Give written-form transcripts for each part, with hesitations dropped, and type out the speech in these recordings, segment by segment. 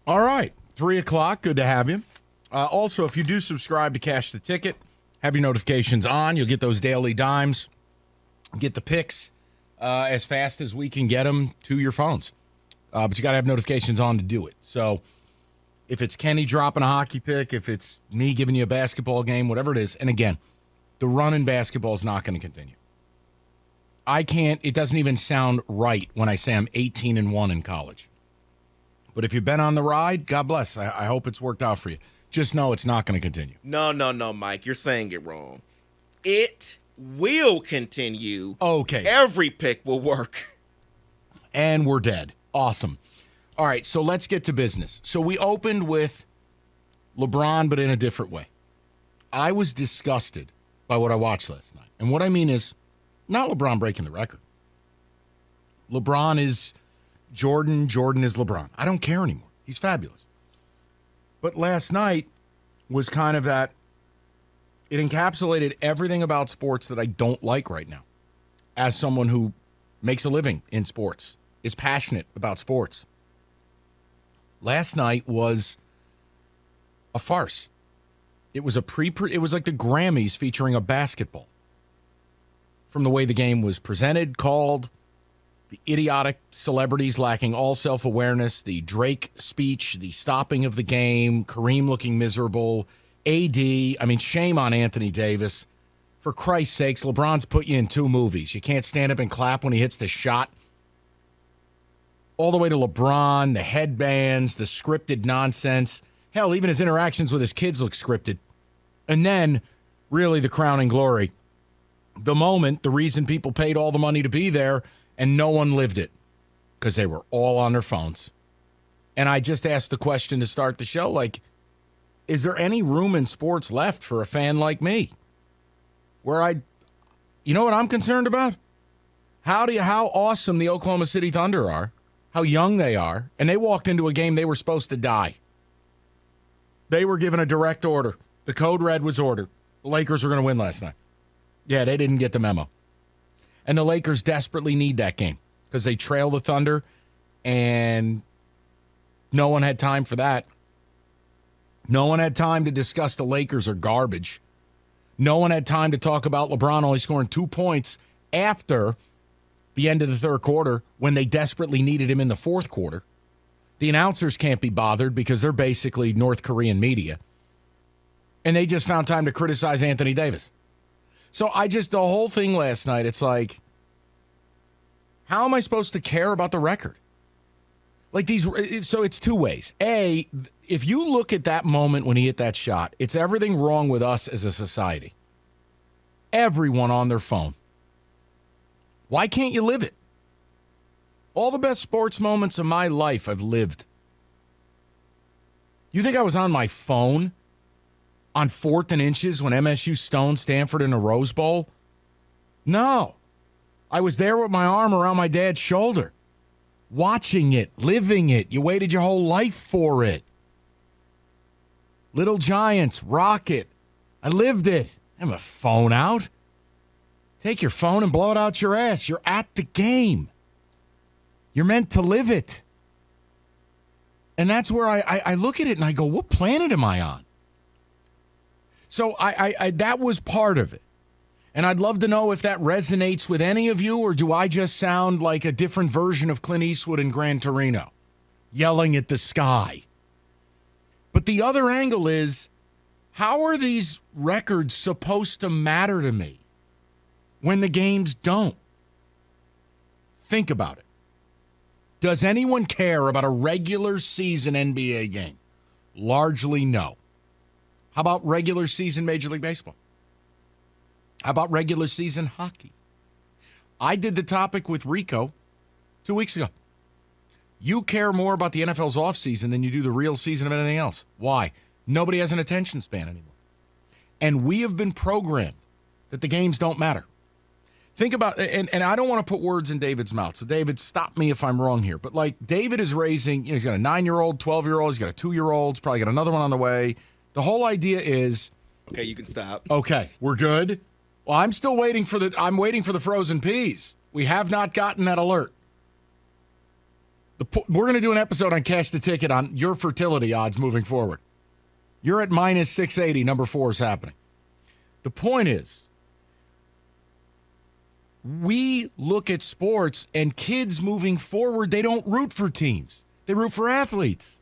All right. 3 o'clock. Good to have you. Also, if you do subscribe to Cash the Ticket, have your notifications on. You'll get those daily dimes. Get the picks as fast as we can get them to your phones. But you got to have notifications on to do it. So if it's Kenny dropping a hockey pick, if it's me giving you a basketball game, whatever it is. And again, the run in basketball is not going to continue. It doesn't even sound right when I say I'm 18-1 in college. But if you've been on the ride, God bless. I hope it's worked out for you. Just know it's not going to continue. No, Mike. You're saying it wrong. It will continue. Okay. Every pick will work. And we're dead. Awesome. All right, so let's get to business. So we opened with LeBron, but in a different way. I was disgusted by what I watched last night. And what I mean is not LeBron breaking the record. LeBron is Jordan. Jordan is LeBron. I don't care anymore. He's fabulous. But last night was kind of that, it encapsulated everything about sports that I don't like right now. As someone who makes a living in sports, is passionate about sports. Last night was a farce. It was it was like the Grammys featuring a basketball. From the way the game was presented, called, the idiotic celebrities lacking all self-awareness, the Drake speech, the stopping of the game, Kareem looking miserable, AD, shame on Anthony Davis. For Christ's sakes, LeBron's put you in 2 movies. You can't stand up and clap when he hits the shot. All the way to LeBron, the headbands, the scripted nonsense. Hell, even his interactions with his kids look scripted. And then, really the crowning glory, the moment, the reason people paid all the money to be there, and no one lived it because they were all on their phones. And I just asked the question to start the show, is there any room in sports left for a fan like me? You know what I'm concerned about? How awesome the Oklahoma City Thunder are, how young they are, and they walked into a game they were supposed to die. They were given a direct order. The code red was ordered. The Lakers were going to win last night. Yeah, they didn't get the memo. And the Lakers desperately need that game because they trail the Thunder, and no one had time for that. No one had time to discuss the Lakers are garbage. No one had time to talk about LeBron only scoring 2 points after the end of the third quarter when they desperately needed him in the fourth quarter. The announcers can't be bothered because they're basically North Korean media. And they just found time to criticize Anthony Davis. So the whole thing last night, it's like, how am I supposed to care about the record? So it's 2 ways. A, if you look at that moment when he hit that shot, it's everything wrong with us as a society. Everyone on their phone. Why can't you live it? All the best sports moments of my life I've lived. You think I was on my phone on 4th and inches when MSU stoned Stanford in a Rose Bowl? No. I was there with my arm around my dad's shoulder, watching it, living it. You waited your whole life for it. Little Giants, Rocket. I lived it. I have a phone out. Take your phone and blow it out your ass. You're at the game. You're meant to live it. And that's where I look at it and I go, what planet am I on? So I that was part of it. And I'd love to know if that resonates with any of you, or do I just sound like a different version of Clint Eastwood in Gran Torino, yelling at the sky? But the other angle is, how are these records supposed to matter to me when the games don't? Think about it. Does anyone care about a regular season NBA game? Largely no. How about regular season Major League Baseball? How about regular season hockey? I did the topic with Rico 2 weeks ago. You care more about the NFL's offseason than you do the real season of anything else. Why? Nobody has an attention span anymore. And we have been programmed that the games don't matter. Think about, and I don't want to put words in David's mouth, so David, stop me if I'm wrong here. But David is raising, he's got a 9-year-old, 12-year-old, he's got a 2-year-old, he's probably got another one on the way. The whole idea is... Okay, you can stop. Okay, we're good. Well, I'm waiting for the frozen peas. We have not gotten that alert. We're going to do an episode on Cash the Ticket on your fertility odds moving forward. You're at minus 680. Number 4 is happening. The point is, we look at sports and kids moving forward, they don't root for teams. They root for athletes.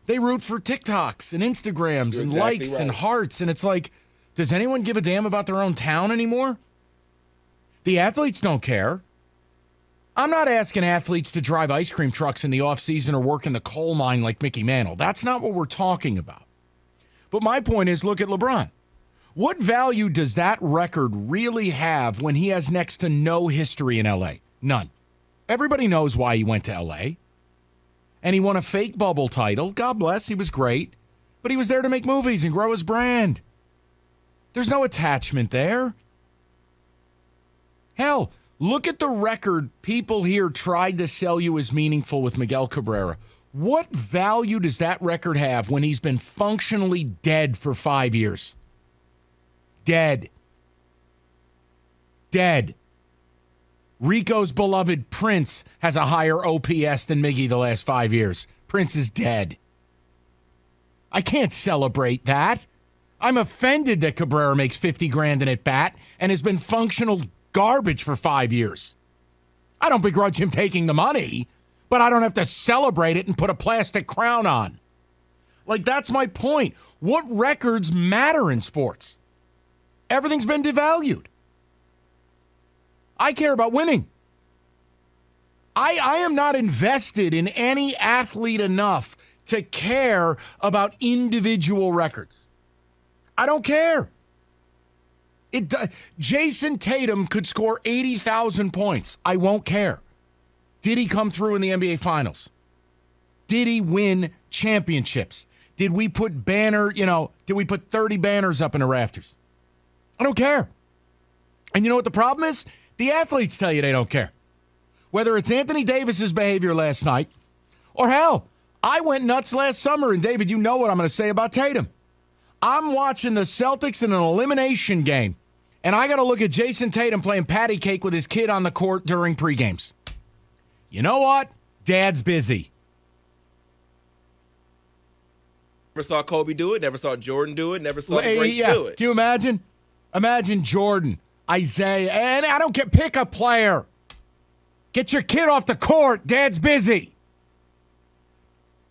They root for TikToks and Instagrams and likes and hearts. And it's like, does anyone give a damn about their own town anymore? The athletes don't care. I'm not asking athletes to drive ice cream trucks in the offseason or work in the coal mine like Mickey Mantle. That's not what we're talking about. But my point is, look at LeBron. What value does that record really have when he has next to no history in L.A.? None. Everybody knows why he went to L.A. And he won a fake bubble title. God bless, he was great. But he was there to make movies and grow his brand. There's no attachment there. Hell, look at the record people here tried to sell you as meaningful with Miguel Cabrera. What value does that record have when he's been functionally dead for 5 years? Dead. Dead. Rico's beloved Prince has a higher OPS than Miggy the last 5 years. Prince is dead. I can't celebrate that. I'm offended that Cabrera makes 50 grand an at bat and has been functional garbage for 5 years. I don't begrudge him taking the money, but I don't have to celebrate it and put a plastic crown on. Like, that's my point. What records matter in sports? Everything's been devalued. I care about winning. I am not invested in any athlete enough to care about individual records. I don't care. Jason Tatum could score 80,000 points. I won't care. Did he come through in the NBA Finals? Did he win championships? Did we put did we put 30 banners up in the rafters? I don't care. And you know what the problem is? The athletes tell you they don't care. Whether it's Anthony Davis's behavior last night, or hell, I went nuts last summer, and David, you know what I'm going to say about Tatum. I'm watching the Celtics in an elimination game, and I got to look at Jason Tatum playing patty cake with his kid on the court during pregames. You know what? Dad's busy. Never saw Kobe do it. Never saw Jordan do it. Never saw the greats do it. Can you imagine? Imagine Jordan, Isaiah, and I don't care. Pick a player. Get your kid off the court. Dad's busy.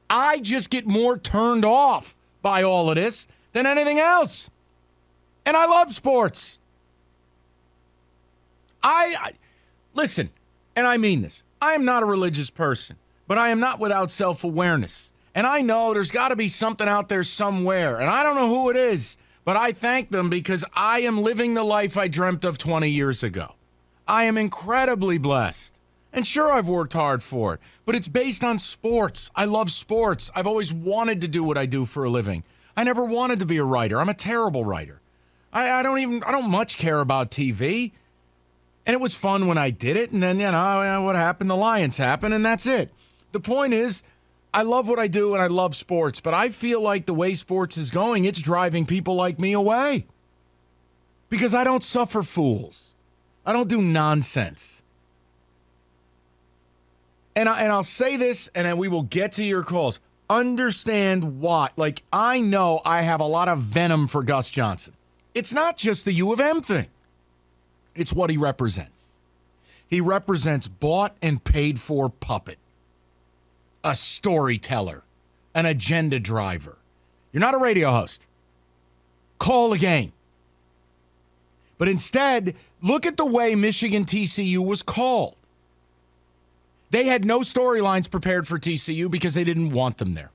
I just get more turned off by all of this than anything else. And I love sports. I listen, and I mean this. I am not a religious person, but I am not without self-awareness. And I know there's got to be something out there somewhere, and I don't know who it is, but I thank them because I am living the life I dreamt of 20 years ago. I am incredibly blessed. And sure, I've worked hard for it, but it's based on sports. I love sports. I've always wanted to do what I do for a living. I never wanted to be a writer. I'm a terrible writer. I don't much care about TV. And it was fun when I did it, and then, what happened? The Lions happened, and that's it. The point is, I love what I do, and I love sports, but I feel like the way sports is going, it's driving people like me away. Because I don't suffer fools. I don't do nonsense. And I'll say this, and then we will get to your calls. Understand why. Like, I know I have a lot of venom for Gus Johnson. It's not just the U of M thing. It's what he represents. He represents bought and paid for puppet. A storyteller. An agenda driver. You're not a radio host. Call the game. But instead, look at the way Michigan TCU was called. They had no storylines prepared for TCU because they didn't want them there.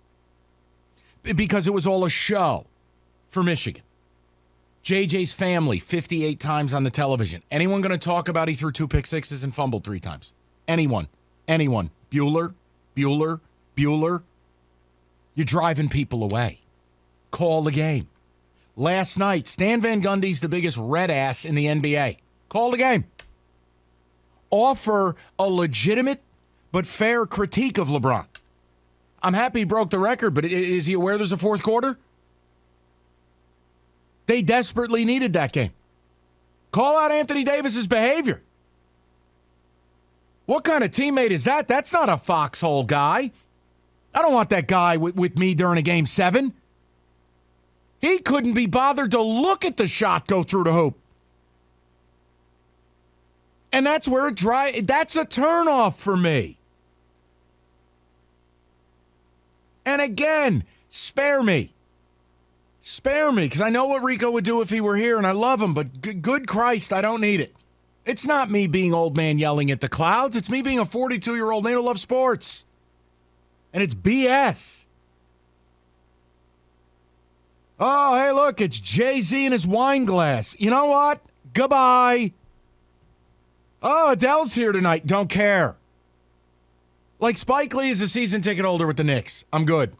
Because it was all a show for Michigan. JJ's family, 58 times on the television. Anyone going to talk about he threw 2 pick sixes and fumbled 3 times? Anyone. Bueller. You're driving people away. Call the game. Last night, Stan Van Gundy's the biggest red ass in the NBA. Call the game. Offer a legitimate but fair critique of LeBron. I'm happy he broke the record, but is he aware there's a fourth quarter? They desperately needed that game. Call out Anthony Davis's behavior. What kind of teammate is that? That's not a foxhole guy. I don't want that guy with me during a Game 7. He couldn't be bothered to look at the shot go through the hoop. And that's where that's a turnoff for me. And again, spare me. Spare me, because I know what Rico would do if he were here, and I love him, but good Christ, I don't need it. It's not me being old man yelling at the clouds. It's me being a 42-year-old man who loves sports. And it's BS. Oh, hey, look, it's Jay-Z and his wine glass. You know what? Goodbye. Oh, Adele's here tonight. Don't care. Like, Spike Lee is a season ticket holder with the Knicks. I'm good.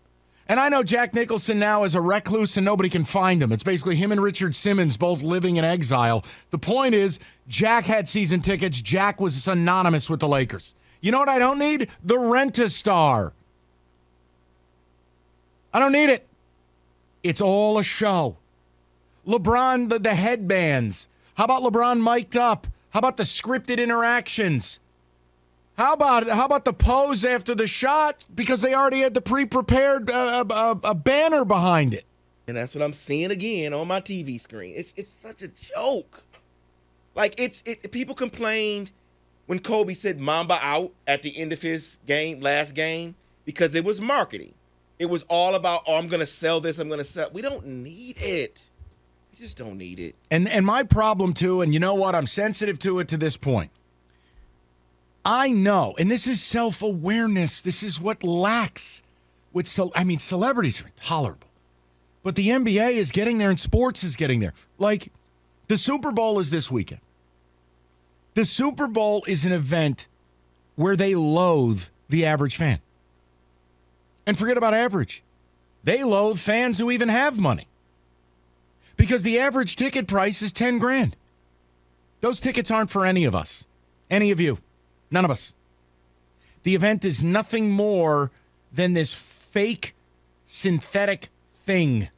And I know Jack Nicholson now is a recluse and nobody can find him. It's basically him and Richard Simmons both living in exile. The point is, Jack had season tickets. Jack was synonymous with the Lakers. You know what I don't need? The Rent-A-Star. I don't need it. It's all a show. LeBron, the headbands. How about LeBron mic'd up? How about the scripted interactions? How about the pose after the shot? Because they already had the pre-prepared a banner behind it. And that's what I'm seeing again on my TV screen. It's such a joke. Like, people complained when Kobe said Mamba out at the end of his last game, because it was marketing. It was all about, oh, I'm going to sell this, I'm going to sell. We don't need it. We just don't need it. And my problem, too, and you know what? I'm sensitive to it to this point. I know, and this is self-awareness. This is what lacks with, celebrities are intolerable. But the NBA is getting there and sports is getting there. Like, the Super Bowl is this weekend. The Super Bowl is an event where they loathe the average fan. And forget about average. They loathe fans who even have money. Because the average ticket price is $10,000. Those tickets aren't for any of us. Any of you. None of us. The event is nothing more than this fake, synthetic thing.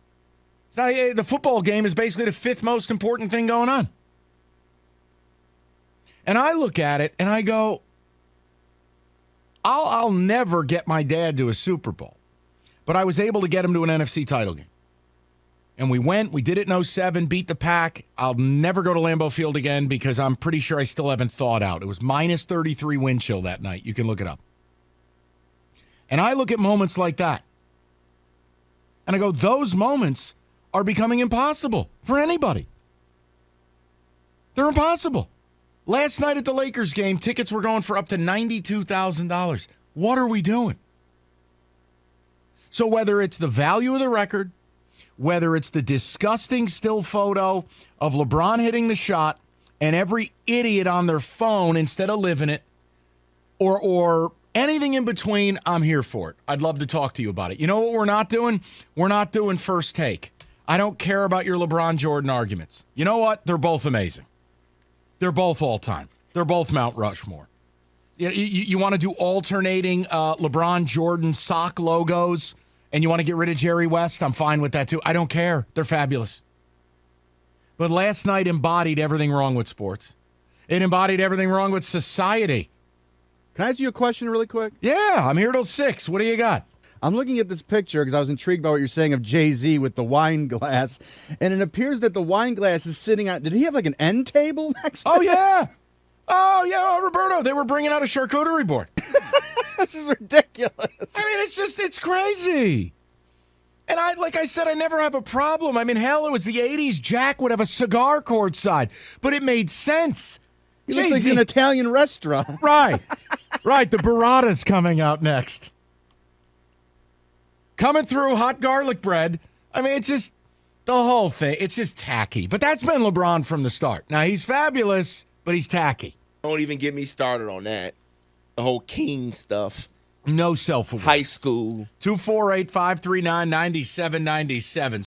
It's not, the football game is basically the fifth most important thing going on. And I look at it and I go, I'll never get my dad to a Super Bowl. But I was able to get him to an NFC title game. And we did it in 07, beat the Pack. I'll never go to Lambeau Field again because I'm pretty sure I still haven't thawed out. It was minus 33 wind chill that night. You can look it up. And I look at moments like that. And I go, those moments are becoming impossible for anybody. They're impossible. Last night at the Lakers game, tickets were going for up to $92,000. What are we doing? So whether it's the value of the record, whether it's the disgusting still photo of LeBron hitting the shot and every idiot on their phone instead of living it, or anything in between, I'm here for it. I'd love to talk to you about it. You know what we're not doing? We're not doing First Take. I don't care about your LeBron Jordan arguments. You know what? They're both amazing. They're both all-time. They're both Mount Rushmore. You want to do alternating LeBron Jordan sock logos, and you want to get rid of Jerry West? I'm fine with that, too. I don't care. They're fabulous. But last night embodied everything wrong with sports. It embodied everything wrong with society. Can I ask you a question really quick? Yeah, I'm here till 6. What do you got? I'm looking at this picture because I was intrigued by what you're saying of Jay-Z with the wine glass. And it appears that the wine glass is sitting on... Did he have like an end table next to Oh, it? yeah. Oh, Roberto. They were bringing out a charcuterie board. This is ridiculous. I mean, it's crazy. And like I said, I never have a problem. I mean, hell, it was the 80s. Jack would have a cigar courtside, but it made sense. He looks like an Italian restaurant. Right. The burrata's coming out next. Coming through, hot garlic bread. I mean, it's just the whole thing. It's just tacky. But that's been LeBron from the start. Now, he's fabulous, but he's tacky. Don't even get me started on that. The whole king stuff. No self-awareness. High school. 248-539-9797.